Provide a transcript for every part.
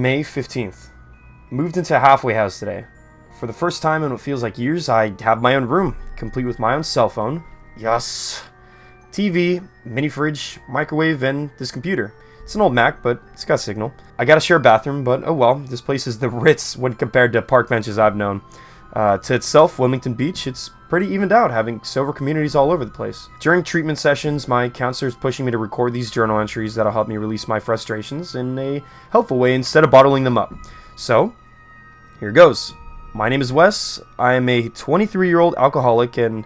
May 15th. Moved into a halfway house today. For the first time in what feels like years, I have my own room, complete with my own cell phone. Yes. TV, mini fridge, microwave, and this computer. It's an old Mac, but it's got signal. I gotta share a bathroom, but oh well, this place is the Ritz when compared to park benches I've known. To itself, Wilmington Beach, it's pretty evened out, having sober communities all over the place. During treatment sessions, my counselor's pushing me to record these journal entries that'll help me release my frustrations in a helpful way instead of bottling them up. So, here goes. My name is Wes. I am a 23-year-old alcoholic and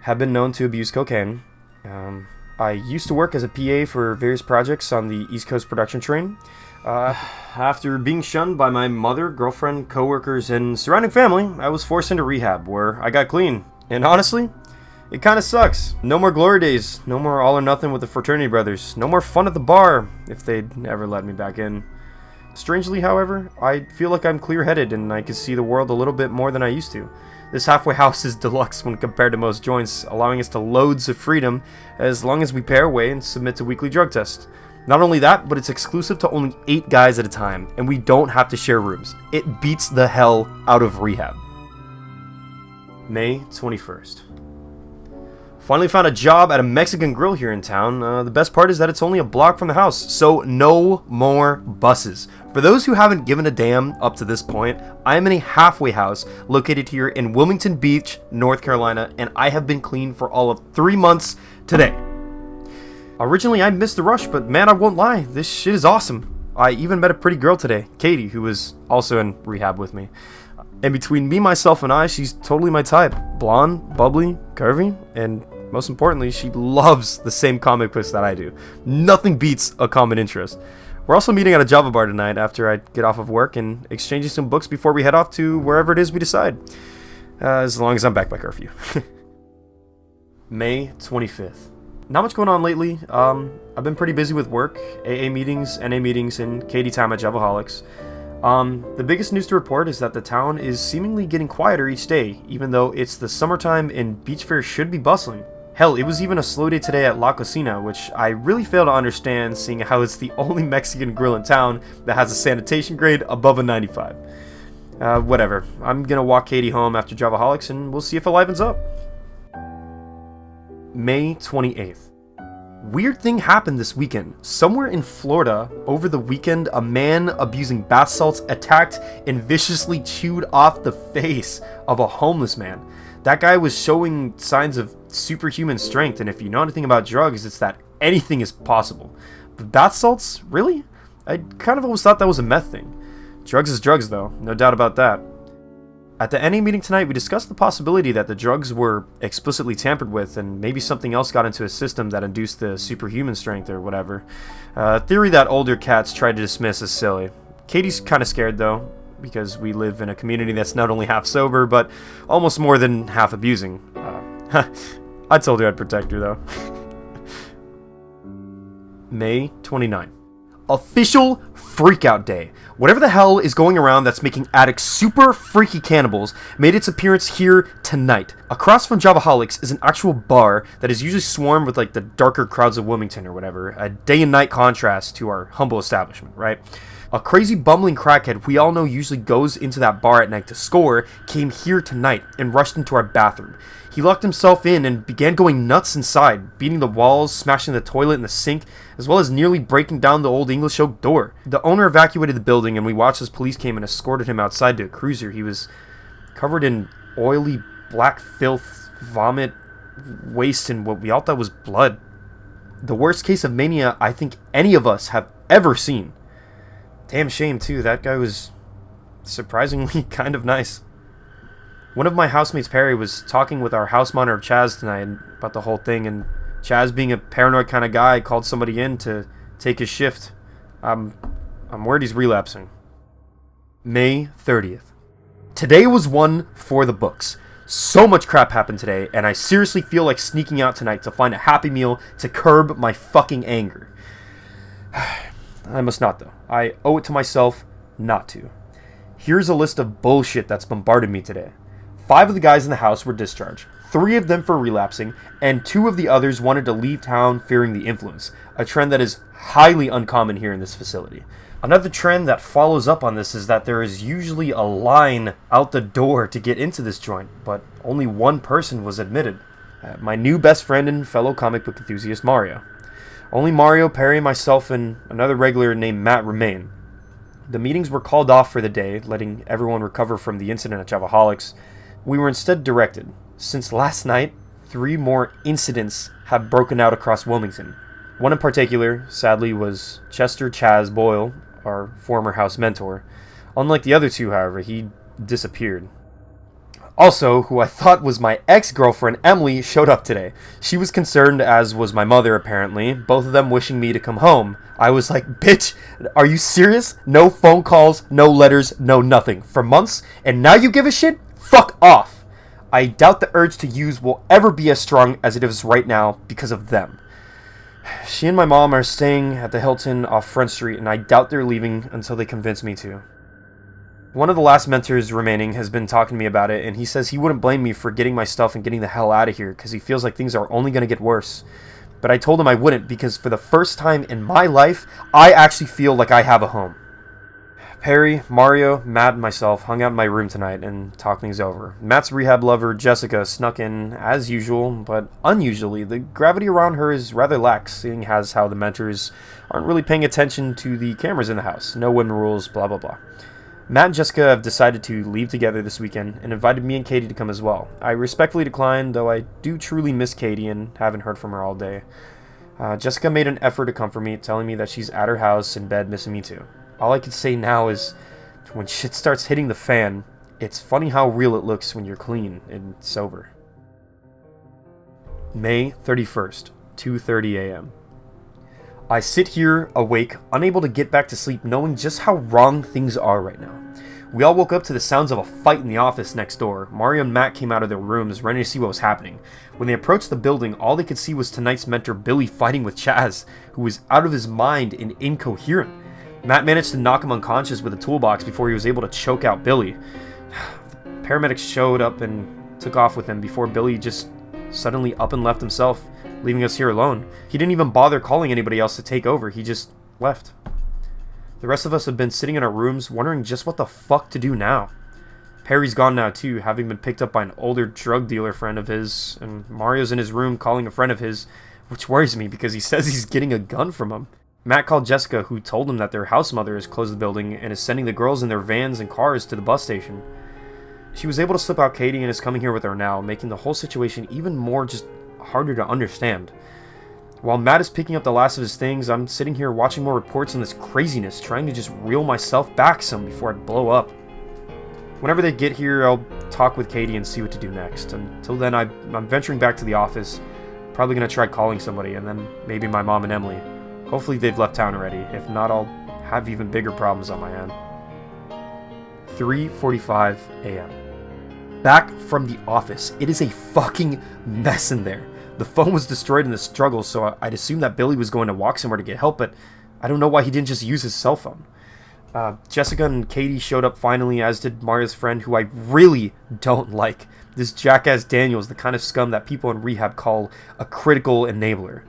have been known to abuse cocaine. I used to work as a PA for various projects on the East Coast production train. After being shunned by my mother, girlfriend, coworkers, and surrounding family, I was forced into rehab, where I got clean. And honestly, it kinda sucks. No more glory days, no more all or nothing with the fraternity brothers, no more fun at the bar, if they'd ever let me back in. Strangely, however, I feel like I'm clear-headed and I can see the world a little bit more than I used to. This halfway house is deluxe when compared to most joints, allowing us to loads of freedom as long as we pay our way and submit to weekly drug tests. Not only that, but it's exclusive to only 8 guys at a time, and we don't have to share rooms. It beats the hell out of rehab. May 21st. Finally found a job at a Mexican grill here in town. The best part is that it's only a block from the house, so no more buses. For those who haven't given a damn up to this point, I am in a halfway house located here in Wilmington Beach, North Carolina, and I have been clean for all of 3 months today. Originally, I missed the rush, but man, I won't lie, this shit is awesome. I even met a pretty girl today, Katie, who was also in rehab with me. And between me, myself, and I, she's totally my type. Blonde, bubbly, curvy, and most importantly, she loves the same comic books that I do. Nothing beats a common interest. We're also meeting at a Java bar tonight after I get off of work and exchanging some books before we head off to wherever it is we decide. As long as I'm back by curfew. May 25th. Not much going on lately. I've been pretty busy with work, AA meetings, NA meetings, and Katie time at Javaholics. The biggest news to report is that the town is seemingly getting quieter each day, even though it's the summertime and beach fair should be bustling. Hell, it was even a slow day today at La Cocina, which I really fail to understand, seeing how it's the only Mexican grill in town that has a sanitation grade above a 95. Whatever. I'm gonna walk Katie home after Javaholics, and we'll see if it livens up. May 28th. Weird thing happened this weekend. Somewhere in Florida, over the weekend, a man abusing bath salts attacked and viciously chewed off the face of a homeless man. That guy was showing signs of superhuman strength, and if you know anything about drugs, it's that anything is possible. But bath salts? Really? I kind of always thought that was a meth thing. Drugs is drugs, though. No doubt about that. At the NA meeting tonight, we discussed the possibility that the drugs were explicitly tampered with, and maybe something else got into his system that induced the superhuman strength or whatever. A theory that older cats tried to dismiss as silly. Katie's kind of scared, though, because we live in a community that's not only half sober, but almost more than half abusing. I told her I'd protect her, though. May 29th. Official Freakout Day. Whatever the hell is going around that's making addicts super freaky cannibals made its appearance here tonight. Across from Javaholics is an actual bar that is usually swarmed with like the darker crowds of Wilmington or whatever. A day and night contrast to our humble establishment, right? A crazy bumbling crackhead we all know usually goes into that bar at night to score came here tonight and rushed into our bathroom. He locked himself in and began going nuts inside, beating the walls, smashing the toilet and the sink, as well as nearly breaking down the old English oak door. The owner evacuated the building and we watched as police came and escorted him outside to a cruiser. He was covered in oily black filth, vomit, waste, and what we all thought was blood. The worst case of mania I think any of us have ever seen. Damn shame too, that guy was surprisingly kind of nice. One of my housemates, Perry, was talking with our house monitor, Chaz, tonight about the whole thing, and Chaz, being a paranoid kind of guy, called somebody in to take his shift. I'm worried he's relapsing. May 30th. Today was one for the books. So much crap happened today, and I seriously feel like sneaking out tonight to find a Happy Meal to curb my fucking anger. I must not, though. I owe it to myself not to. Here's a list of bullshit that's bombarded me today. 5 of the guys in the house were discharged, 3 of them for relapsing, and 2 of the others wanted to leave town fearing the influence, a trend that is highly uncommon here in this facility. Another trend that follows up on this is that there is usually a line out the door to get into this joint, but only one person was admitted. My new best friend and fellow comic book enthusiast, Mario. Only Mario, Perry, myself, and another regular named Matt remain. The meetings were called off for the day, letting everyone recover from the incident at Javaholics. We were instead directed. Since last night, 3 more incidents have broken out across Wilmington. One in particular, sadly, was Chester Chaz Boyle, our former house mentor. Unlike the other 2, however, he disappeared. Also, who I thought was my ex-girlfriend, Emily, showed up today. She was concerned, as was my mother, apparently, both of them wishing me to come home. I was like, bitch, are you serious? No phone calls, no letters, no nothing. For months, and now you give a shit? Fuck off. I doubt the urge to use will ever be as strong as it is right now because of them. She and my mom are staying at the Hilton off Front Street, and I doubt they're leaving until they convince me to. One of the last mentors remaining has been talking to me about it, and he says he wouldn't blame me for getting my stuff and getting the hell out of here, because he feels like things are only going to get worse. But I told him I wouldn't, because for the first time in my life, I actually feel like I have a home. Perry, Mario, Matt, and myself hung out in my room tonight and talked things over. Matt's rehab lover, Jessica, snuck in, as usual, but unusually, the gravity around her is rather lax, seeing as how the mentors aren't really paying attention to the cameras in the house. No women rules, blah blah blah. Matt and Jessica have decided to leave together this weekend and invited me and Katie to come as well. I respectfully declined, though I do truly miss Katie and haven't heard from her all day. Jessica made an effort to comfort me, telling me that she's at her house in bed missing me too. All I can say now is, when shit starts hitting the fan, it's funny how real it looks when you're clean and sober. May 31st, 2:30 a.m. I sit here, awake, unable to get back to sleep, knowing just how wrong things are right now. We all woke up to the sounds of a fight in the office next door. Mario and Matt came out of their rooms, ready to see what was happening. When they approached the building, all they could see was tonight's mentor Billy fighting with Chaz, who was out of his mind and incoherent. Matt managed to knock him unconscious with a toolbox before he was able to choke out Billy. The paramedics showed up and took off with him before Billy just suddenly up and left himself, leaving us here alone. He didn't even bother calling anybody else to take over, he just left. The rest of us have been sitting in our rooms wondering just what the fuck to do now. Perry's gone now too, having been picked up by an older drug dealer friend of his, and Mario's in his room calling a friend of his, which worries me because he says he's getting a gun from him. Matt called Jessica, who told him that their house mother has closed the building and is sending the girls in their vans and cars to the bus station. She was able to slip out Katie and is coming here with her now, making the whole situation even more just harder to understand. While Matt is picking up the last of his things, I'm sitting here watching more reports on this craziness, trying to just reel myself back some before I blow up. Whenever they get here, I'll talk with Katie and see what to do next. Until then, I'm venturing back to the office, probably going to try calling somebody, and then maybe my mom and Emily. Hopefully they've left town already. If not, I'll have even bigger problems on my hand. 3:45 a.m. Back from the office. It is a fucking mess in there. The phone was destroyed in the struggle, so I'd assume that Billy was going to walk somewhere to get help, but I don't know why he didn't just use his cell phone. Jessica and Katie showed up finally, as did Mario's friend, who I really don't like. This jackass Daniel is the kind of scum that people in rehab call a critical enabler.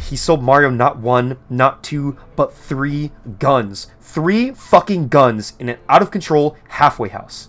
He sold Mario not 1, not 2, but 3 guns. 3 fucking guns in an out-of-control halfway house.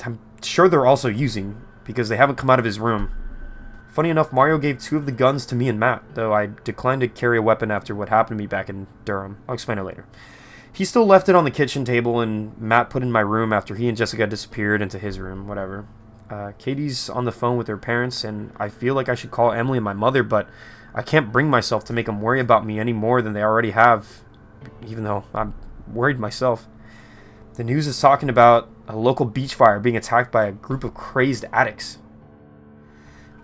I'm sure they're also using, because they haven't come out of his room. Funny enough, Mario gave 2 of the guns to me and Matt, though I declined to carry a weapon after what happened to me back in Durham. I'll explain it later. He still left it on the kitchen table, and Matt put it in my room after he and Jessica disappeared into his room, whatever. Katie's on the phone with her parents, and I feel like I should call Emily and my mother, but I can't bring myself to make them worry about me any more than they already have, even though I'm worried myself. The news is talking about a local beach fire being attacked by a group of crazed addicts.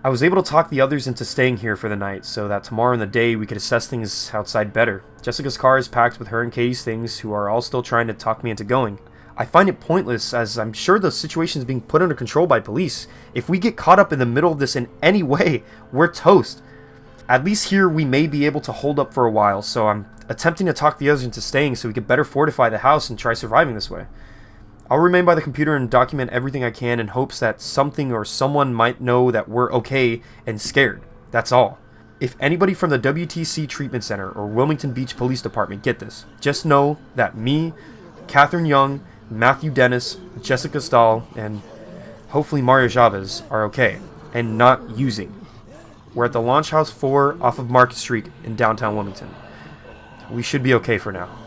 I was able to talk the others into staying here for the night, so that tomorrow in the day we could assess things outside better. Jessica's car is packed with her and Katie's things, who are all still trying to talk me into going. I find it pointless, as I'm sure the situation is being put under control by police. If we get caught up in the middle of this in any way, we're toast. At least here we may be able to hold up for a while, so I'm attempting to talk the others into staying so we can better fortify the house and try surviving this way. I'll remain by the computer and document everything I can in hopes that something or someone might know that we're okay and scared. That's all. If anybody from the WTC Treatment Center or Wilmington Beach Police Department get this, just know that me, Catherine Young, Matthew Dennis, Jessica Stahl, and hopefully Mario Chavez are okay and not using. We're at the Launch House 4 off of Market Street in downtown Wilmington. We should be okay for now.